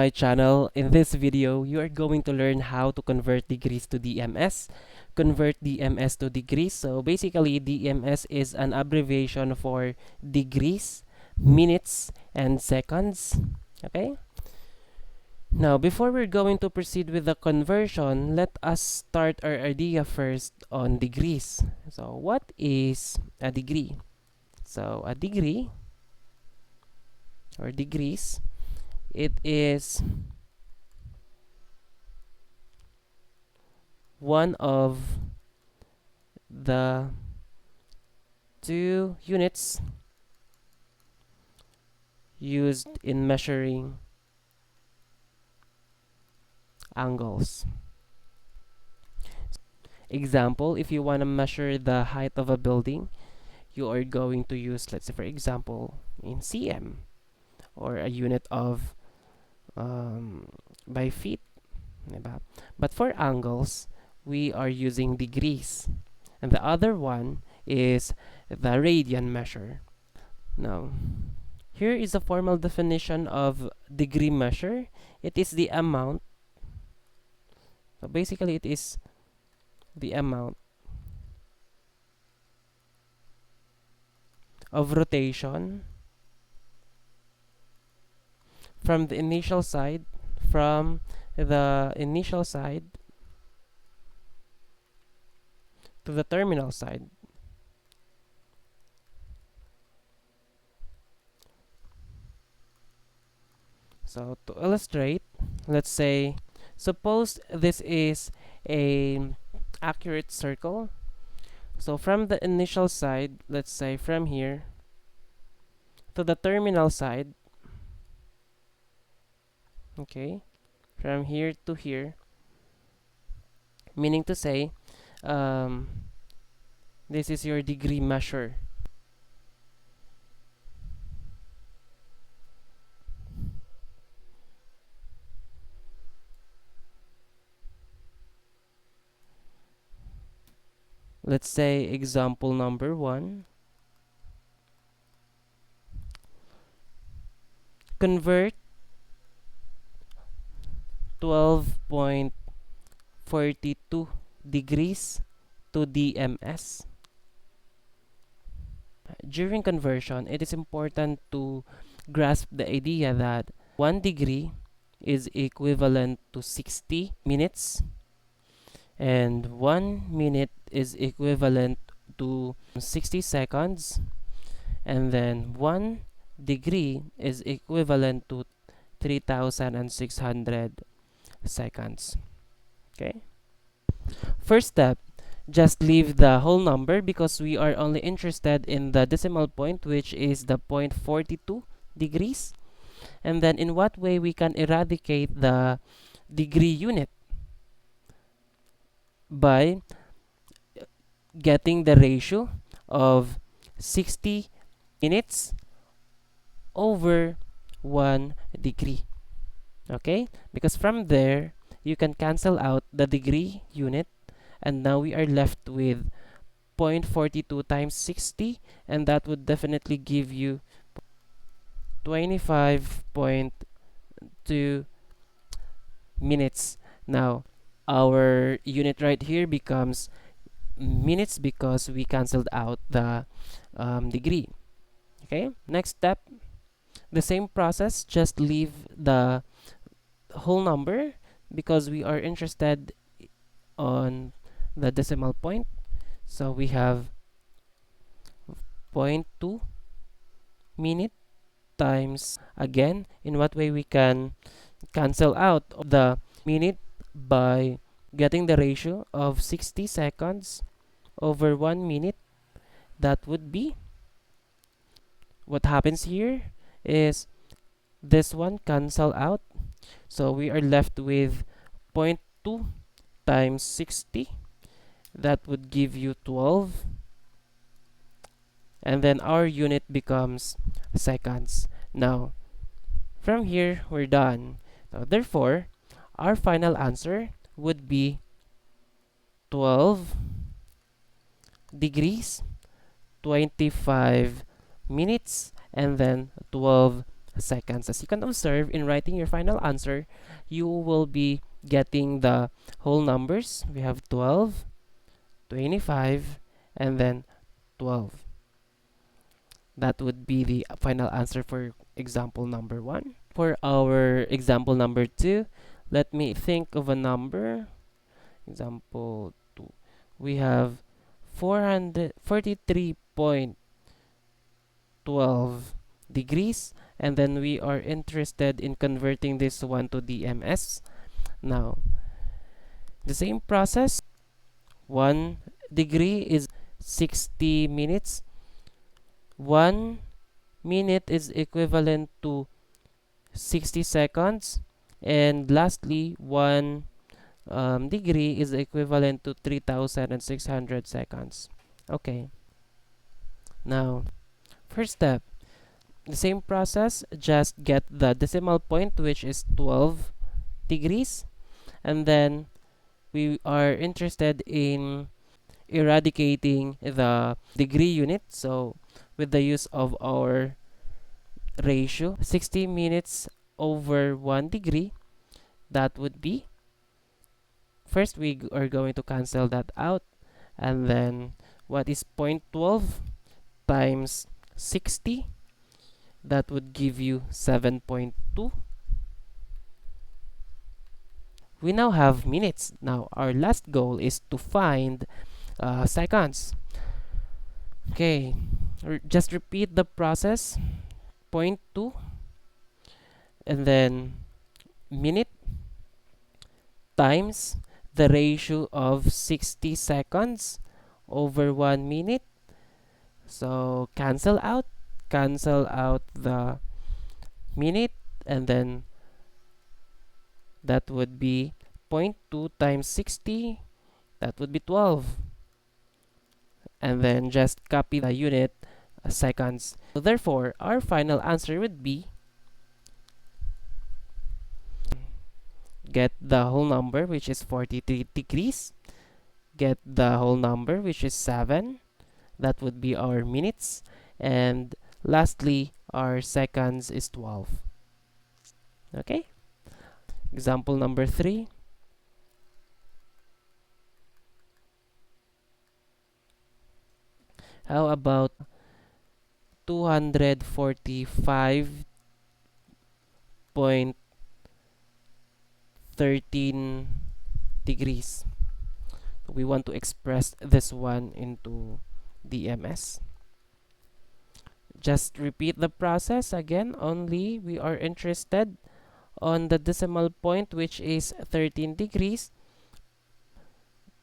My channel. In this video, you are going to learn how to convert degrees to DMS. Convert DMS to degrees. So basically, DMS is an abbreviation for degrees, minutes, and seconds. Okay? Now, before we're going to proceed with the conversion, let us start our idea first on degrees. So, what is a degree? So, a degree or degrees, it is one of the two units used in measuring angles. Example, if you want to measure the height of a building, you are going to use, let's say for example, in cm, or a unit of by feet, diba? But for angles, we are using degrees. And the other one is the radian measure. Now, here is a formal definition of degree measure. It is the amount. So basically, it is the amount of rotation from the initial side, from the initial side to the terminal side. So to illustrate, let's say, suppose this is a accurate circle. So from the initial side, let's say from here to the terminal side, okay, from here to here, meaning to say, um, this is your degree measure. Let's say example number 1. Convert 12.42 degrees to DMS. During conversion, it is important to grasp the idea that 1 degree is equivalent to 60 minutes, and 1 minute is equivalent to 60 seconds, and then 1 degree is equivalent to 3,600 seconds. Okay? First step, just leave the whole number because we are only interested in the decimal point, which is the 0.42 degrees. And then in what way we can eradicate the degree unit? By getting the ratio of 60 minutes over 1 degree. Okay? Because from there, you can cancel out the degree unit, and now we are left with 0.42 times 60, and that would definitely give you 25.2 minutes. Now, our unit right here becomes minutes because we canceled out the degree. Okay, next step, the same process, just leave the whole number because we are interested on the decimal point. So we have 0.2 minute times, again, in what way we can cancel out the minute by getting the ratio of 60 seconds over 1 minute. That would be, what happens here is this one cancel out, so we are left with 0.2 times 60. That would give you 12, and then our unit becomes seconds. Now from here we're done. Now, therefore, our final answer would be 12 degrees, 25 minutes, and then 12 seconds. As you can observe, in writing your final answer, you will be getting the whole numbers. We have 12, 25, and then 12. That would be the final answer for example number 1. For our example number 2, let me think of a number. Example 2. We have 443.12 degrees, and then we are interested in converting this one to DMS. Now, the same process, 1 degree is 60 minutes. 1 minute is equivalent to 60 seconds. And lastly, 1 degree is equivalent to 3,600 seconds. Okay. Now, first step, the same process, just get the decimal point, which is 12 degrees. And then we are interested in eradicating the degree unit. So with the use of our ratio, 60 minutes over 1 degree, that would be, first we are going to cancel that out, and then what is 0.12 times 60? That would give you 7.2. We now have minutes. Now our last goal is to find seconds. Okay, just repeat the process. 0.2, and then minute times the ratio of 60 seconds over 1 minute. So cancel out the minute, and then that would be 0.2 times 60, that would be 12. And then just copy the unit seconds. So therefore, our final answer would be, get the whole number, which is 43 degrees, get the whole number, which is 7, that would be our minutes, and lastly, our seconds is 12. Okay? Example number 3. How about 245.13 degrees? We want to express this one into DMS. Just repeat the process again, only we are interested on the decimal point, which is 13 degrees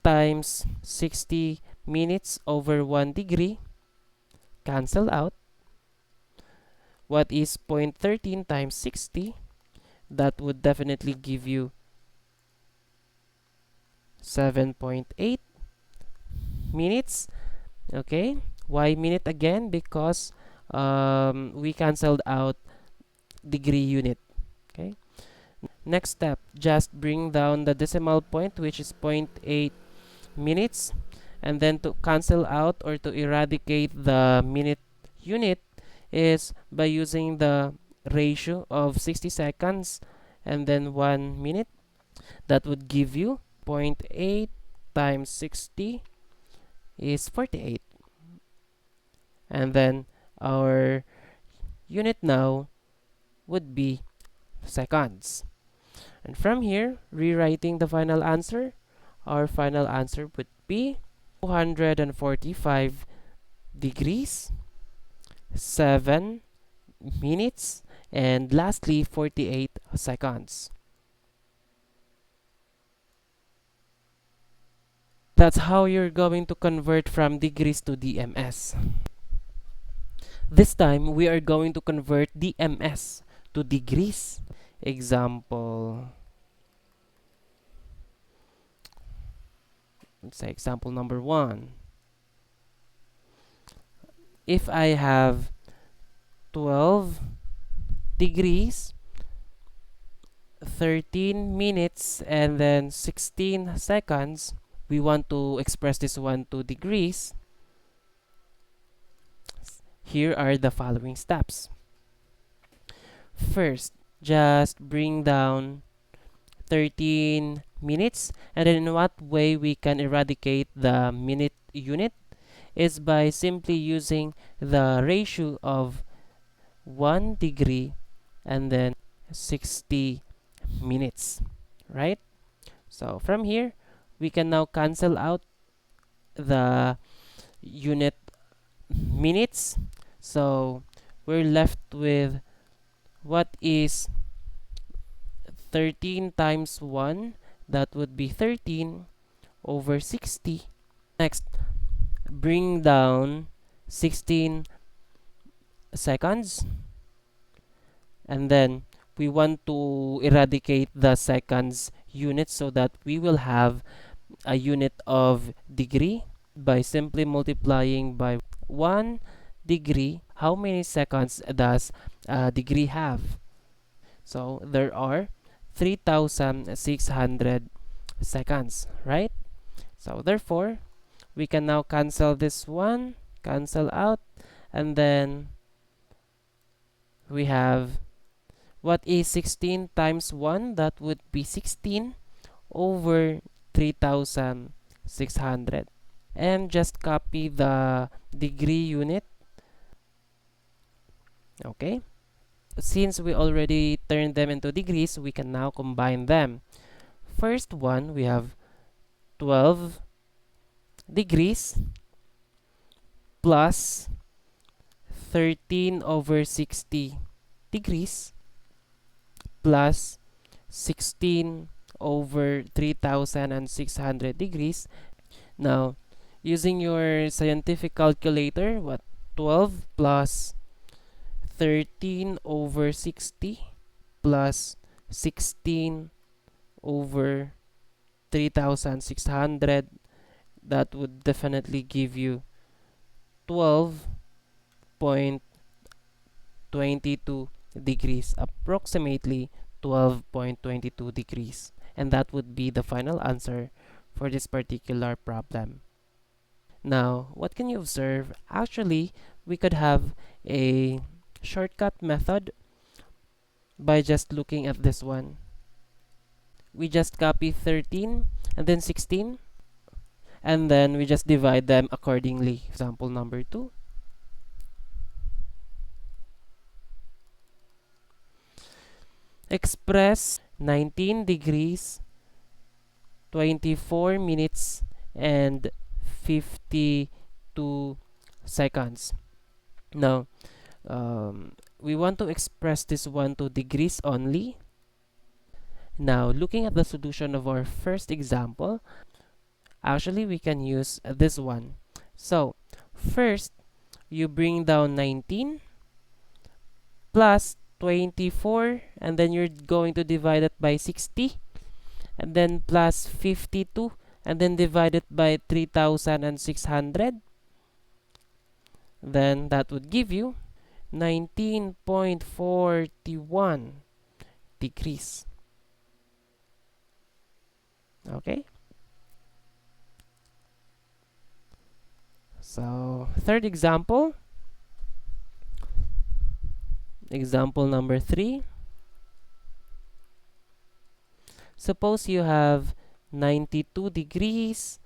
times 60 minutes over 1 degree. Cancel out. What is 0.13 times 60? That would definitely give you 7.8 minutes. Okay, why minute again? Because we canceled out degree unit. Okay, next step, just bring down the decimal point, which is 0.8 minutes, and then to cancel out or to eradicate the minute unit is by using the ratio of 60 seconds and then 1 minute. That would give you 0.8 times 60 is 48. And then our unit now would be seconds. And from here, rewriting the final answer, our final answer would be 245 degrees, 7 minutes, and lastly 48 seconds. That's how you're going to convert from degrees to DMS. This time, we are going to convert DMS to degrees. Example, let's say example number 1. If I have 12 degrees, 13 minutes, and then 16 seconds, we want to express this one to degrees. Here are the following steps. First, just bring down 13 minutes, and then in what way we can eradicate the minute unit is by simply using the ratio of 1 degree and then 60 minutes, right? So from here, we can now cancel out the unit minutes. So we're left with what is 13 times 1, that would be 13 over 60. Next, bring down 16 seconds, and then we want to eradicate the seconds unit so that we will have a unit of degree by simply multiplying by 1 degree. How many seconds does a degree have? So there are 3,600 seconds, right? So therefore, we can now cancel this one, cancel out, and then we have what is 16 times 1? That would be 16 over 3,600. And just copy the degree unit. Okay. Since we already turned them into degrees, we can now combine them. First one, we have 12 degrees plus 13 over 60 degrees plus 16 over 3,600 degrees. Now, using your scientific calculator, what 12 plus 13 over 60 plus 16 over 3,600, that would definitely give you 12.22 degrees, approximately 12.22 degrees. And that would be the final answer for this particular problem. Now, what can you observe? Actually, we could have a shortcut method by just looking at this one. We just copy 13 and then 16, and then we just divide them accordingly. Example number 2. Express 19 degrees, 24 minutes, and 52 seconds. Now, we want to express this one to degrees only. Now, looking at the solution of our first example, actually we can use this one. So, first, you bring down 19 plus 24, and then you're going to divide it by 60, and then plus 52, and then divide it by 3,600. Then that would give you 19.41 degrees. Okay? So, third example. Example number 3. Suppose you have 92 degrees,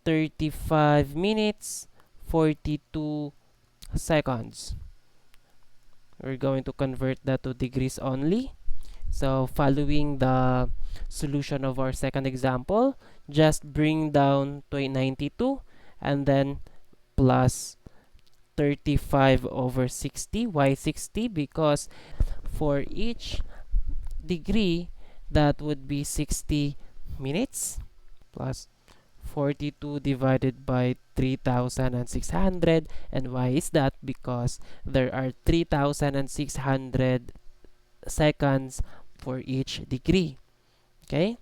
35 minutes, 42 seconds. We're going to convert that to degrees only. So, following the solution of our second example, just bring down to 92 and then plus 35 over 60. Why 60? Because for each degree, that would be 60 minutes plus 42 divided by 3,600. And why is that? Because there are 3,600 seconds for each degree. Okay?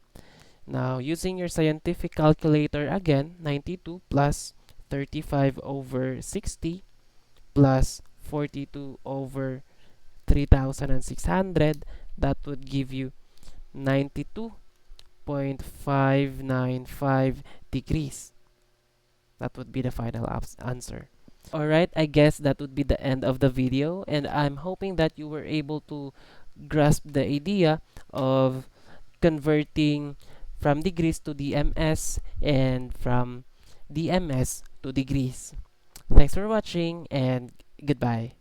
Now, using your scientific calculator again, 92 plus 35 over 60 plus 42 over 3,600, that would give you 92.595 degrees. That would be the final answer. Alright, I guess that would be the end of the video, and I'm hoping that you were able to grasp the idea of converting from degrees to DMS and from DMS to degrees. Thanks for watching and goodbye.